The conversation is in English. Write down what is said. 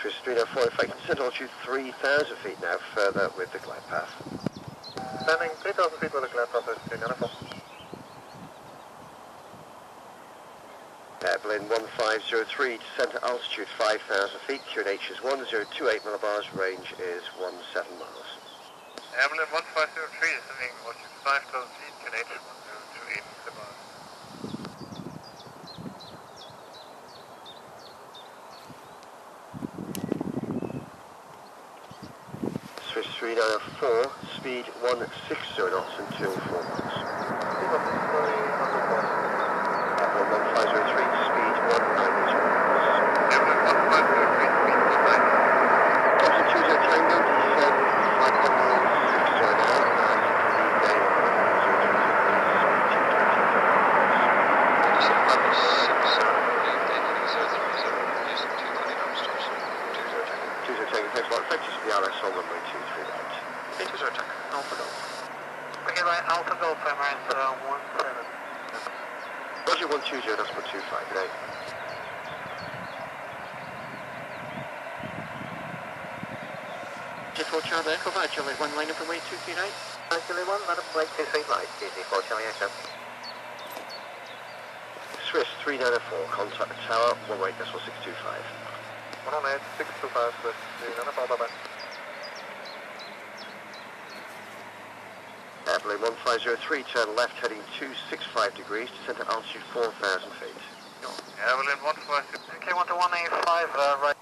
Swiss 304, if I can send altitude 3,000 feet now, further with the glide path. Landing 3,000 feet with the glide path, 394. Berlin 1503, descent to altitude 5,000 feet, QNH is 1028 millibars, range is 17 miles. Berlin 1503, descending altitude 5,000 feet, QNH 1028 millibars. Swiss 3904, speed 160 knots until 4 miles. Berlin 1503, speed 190 knots. Berlin 1503, speed 190. Thompson 20 Tango, descend 560 now, and lead down 20 Tango, thanks a lot. Effective to the RS on runway 23 right. Victor's attack, Alpha Golf. Okay, right, Alpha Golf, Emirates 17. Roger 120, that's 125, good day. Jet 4 Charlie Echo, Charlie 1 line up and wait 23 right. Charlie 1, let up right 23 right, DC4 Charlie Echo. Swiss 394, contact the tower, 18.625. 118, 625, Swiss 394, bye-bye. Berlin 1503, turn left heading 265 degrees, descent to altitude 4,000 feet. Berlin 1503, okay, 1 to 185, right.